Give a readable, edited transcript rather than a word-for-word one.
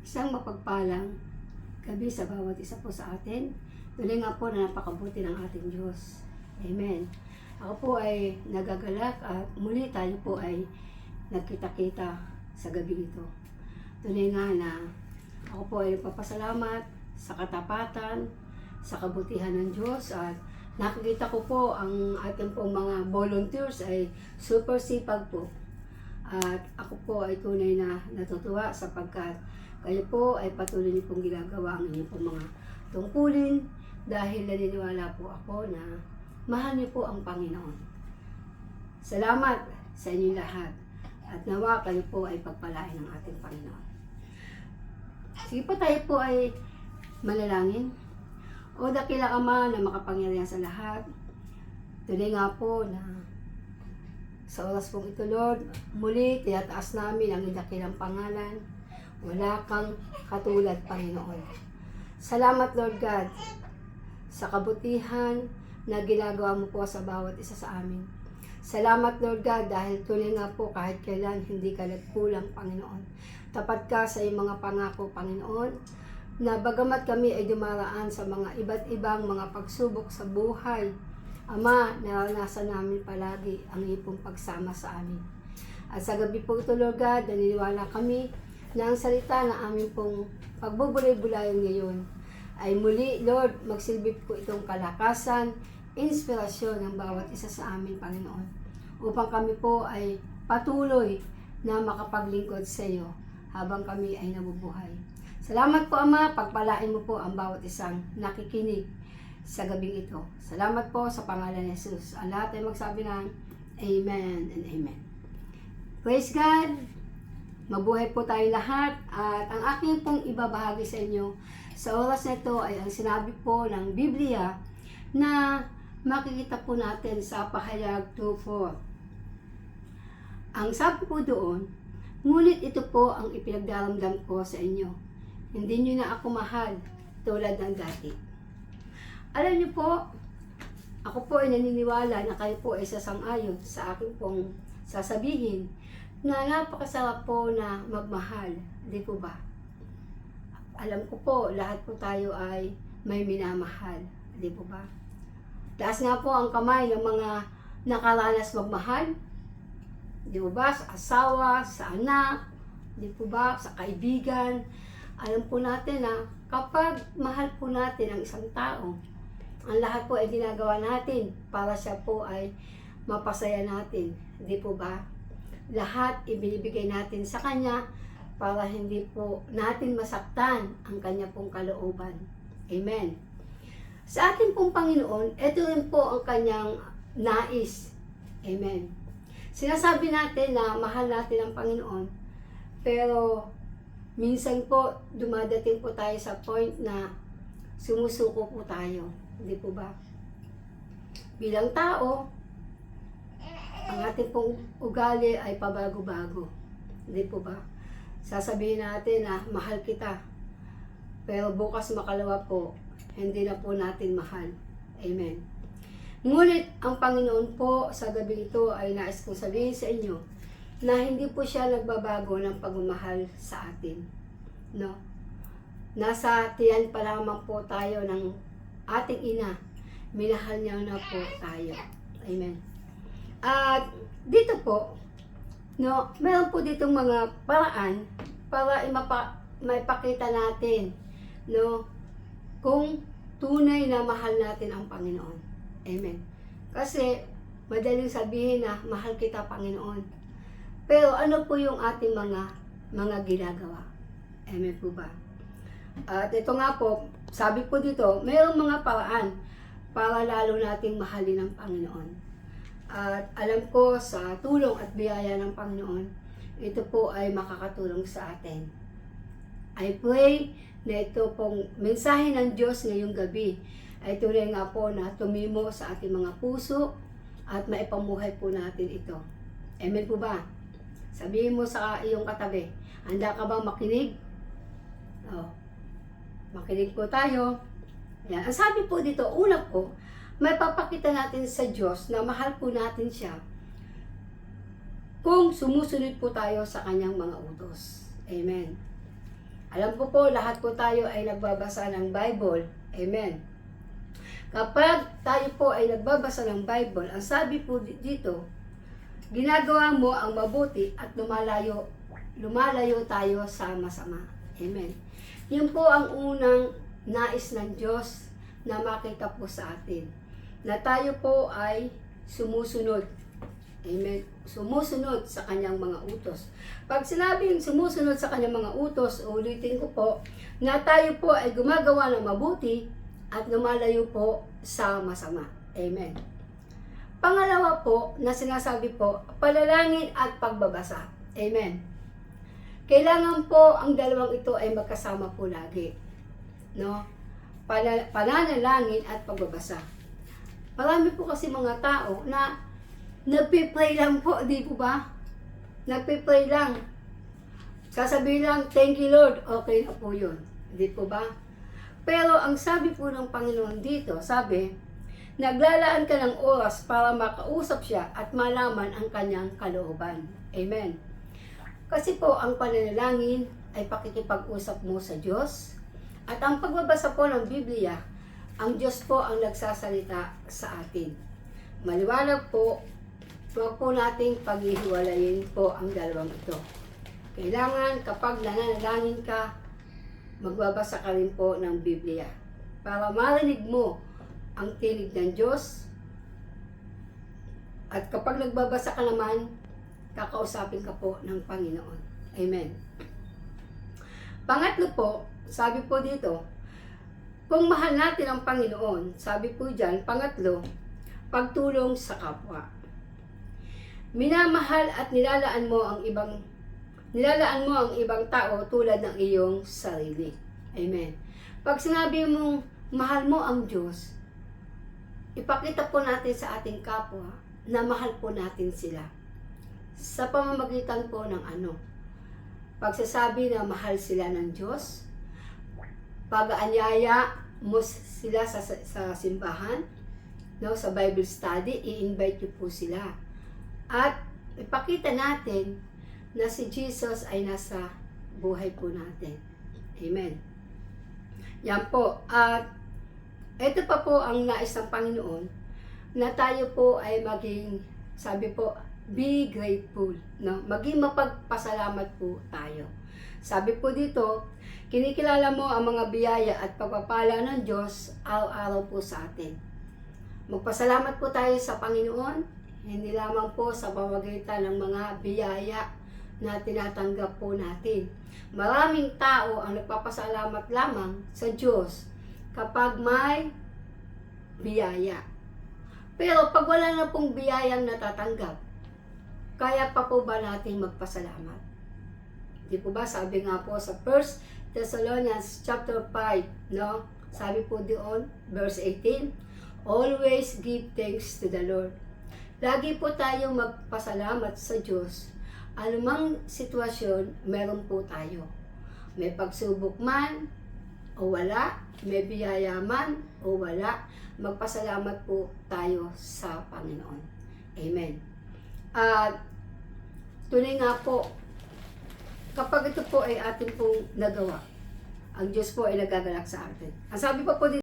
Isang mapagpalang gabi sa bawat isa po sa atin. Tuloy nga po na napakabuti ng ating Diyos. Amen. Ako po ay nagagalak at muli tayo po ay nagkita-kita sa gabi ito. Tuloy nga na ako po ay nagpapasalamat sa katapatan, sa kabutihan ng Diyos at nakikita ko po ang ating pong mga volunteers ay super sipag po. At ako po ay tunay na natutuwa sapagkat kayo po ay patuloy niyo pong ginagawa ang inyong pong mga tungkulin dahil naniniwala po ako na mahal niyo po ang Panginoon. Salamat sa inyong lahat at nawa kayo po ay pagpalain ng ating Panginoon. Sige po, tayo po ay manalangin. O dakila Ama na makapangyarihan sa lahat, tuloy nga po na sa oras pong ito, Lord, muli tinataas namin ang dakilang pangalan. Wala kang katulad, Panginoon. Salamat, Lord God, sa kabutihan na ginagawa mo po sa bawat isa sa amin. Salamat, Lord God, dahil tuloy nga po kahit kailan hindi ka nagkulang, Panginoon. Tapat ka sa iyong mga pangako, Panginoon, na bagamat kami ay dumaraan sa mga iba't ibang mga pagsubok sa buhay, Ama, naranasan namin palagi ang iyong pagsama sa amin. At sa gabi po ito, Lord God, naniniwala kami na ang salita na aming pong pagbubulay-bulayan ngayon ay muli, Lord, magsilbi po itong kalakasan, inspirasyon ng bawat isa sa amin, Panginoon, upang kami po ay patuloy na makapaglingkod sa iyo habang kami ay nabubuhay. Salamat po, Ama, pagpalain mo po ang bawat isang nakikinig sa gabing ito. Salamat po sa pangalan ni Jesus. Ang lahat ay magsabi ng Amen and Amen. Praise God! Mabuhay po tayo lahat at ang aking pong ibabahagi sa inyo sa oras na ito ay ang sinabi po ng Biblia na makikita po natin sa Pahayag 2:4. Ang sabi po doon, ngunit ito po ang ipinagdaramdam ko sa inyo. Hindi nyo na ako mahal tulad ng dati. Alam niyo po, ako po ay naniniwala na kayo po ay sasang-ayon sa aking pong sasabihin na napakasarap po na magmahal. Di po ba? Alam ko po, lahat po tayo ay may minamahal. Di po ba? Taas nga po ang kamay ng mga nakaranas magmahal. Di po ba? Sa asawa, sa anak, di po ba? Sa kaibigan. Alam po natin na kapag mahal po natin ang isang tao, ang lahat po ay ginagawa natin para siya po ay mapasaya natin. Di po ba? Lahat ibinibigay natin sa Kanya para hindi po natin masaktan ang Kanya pong kalooban. Amen. Sa ating pong Panginoon, ito rin po ang Kanyang nais. Amen. Sinasabi natin na mahal natin ang Panginoon, pero minsan po dumadating po tayo sa point na sumusuko po tayo. Hindi po ba? Bilang tao, ang ating pong ugali ay pabago-bago. Hindi po ba? Sasabihin natin na mahal kita, pero bukas makalawa po, hindi na po natin mahal. Amen. Ngunit ang Panginoon po sa gabi ito ay nais kong sabihin sa inyo na hindi po siya nagbabago ng pagmamahal sa atin. No? Nasa tiyan pa lamang po tayo ng ating ina, minahal niya na po tayo. Amen. At dito po, no, meron po ditong mga paraan para maipakita natin, no, kung tunay na mahal natin ang Panginoon. Amen. Kasi madaling sabihin na mahal kita, Panginoon. Pero ano po yung ating mga ginagawa? Amen po ba? At ito nga po, sabi po dito, mayroong mga paraan para lalo nating mahalin ang Panginoon. At alam ko sa tulong at biyaya ng Panginoon, ito po ay makakatulong sa atin. I pray na ito pong mensahe ng Diyos ngayong gabi ay tuloy nga po na tumimo sa ating mga puso at maipamuhay po natin ito. Amen po ba? Sabihin mo sa iyong katabi, handa ka bang makinig? Oh, makinig po tayo. Yan. Ang sabi po dito, una po, may papakita natin sa Diyos na mahal po natin siya kung sumusunod po tayo sa kanyang mga utos. Amen. Alam ko po, lahat po tayo ay nagbabasa ng Bible. Amen. Kapag tayo po ay nagbabasa ng Bible, ang sabi po dito, ginagawa mo ang mabuti at lumalayo tayo sa masama. Amen. Yun po ang unang nais ng Diyos na makita po sa atin. Na tayo po ay sumusunod. Amen. Sumusunod sa kanyang mga utos. Pag sinabing sumusunod sa kanyang mga utos, ulitin ko po, na tayo po ay gumagawa ng mabuti at lumalayo po sa masama. Amen. Pangalawa po na sinasabi po, panalangin at pagbabasa. Amen. Kailangan po ang dalawang ito ay magkasama po lagi. No? Pananalangin at pagbabasa. Marami po kasi mga tao na nagpipray lang po, di po ba? Nagpipray lang. Sasabihin lang, thank you Lord, okay na po yun. Di po ba? Pero ang sabi po ng Panginoon dito, sabi, naglalaan ka ng oras para makausap siya at malaman ang kanyang kalooban. Amen. Kasi po ang pananalangin ay pakikipag-usap mo sa Diyos. At ang pagbabasa po ng Biblia, ang Diyos po ang nagsasalita sa atin. Maliwanag po, huwag po nating paghihiwalayin po ang dalawang ito. Kailangan kapag nananalangin ka, magbabasa ka rin po ng Biblia para marinig mo ang tinig ng Diyos. At kapag nagbabasa ka naman, kakausapin ka po ng Panginoon. Amen. Pangatlo po, sabi po dito, kung mahal natin ang Panginoon, sabi po dyan, pangatlo, pagtulong sa kapwa. Minamahal at nilalaan mo ang ibang tao tulad ng iyong sarili. Amen. Pag sinabi mong mahal mo ang Diyos, ipakita po natin sa ating kapwa na mahal po natin sila. Sa pamamagitan po ng pagsasabi na mahal sila ng Diyos, pag-aanyaya mo sila sa simbahan, no, sa Bible study, i-invite niyo po sila. At ipakita natin na si Jesus ay nasa buhay po natin. Amen. Yan po. At ito pa po ang nais ng Panginoon, na tayo po ay maging, sabi po, be grateful. No? Maging mapagpasalamat po tayo. Sabi po dito, kinikilala mo ang mga biyaya at pagpapala ng Diyos araw-araw po sa atin. Magpasalamat po tayo sa Panginoon, hindi lamang po sa pamamagitan ng mga biyaya na tinatanggap po natin. Maraming tao ang nagpapasalamat lamang sa Diyos kapag may biyaya. Pero pag wala na pong biyayang natatanggap, kaya pa po ba natin magpasalamat? Di po ba? Sabi nga po sa 1 Thessalonians chapter 5, no? Sabi po doon, verse 18, always give thanks to the Lord. Lagi po tayong magpasalamat sa Diyos. Anumang sitwasyon, meron po tayo. May pagsubok man o wala, may biyaya man o wala, magpasalamat po tayo sa Panginoon. Amen. At tunay nga po, kapag ito po ay atin pong nagawa, ang Diyos po ay nagagalak sa atin. Ang sabi pa po dito,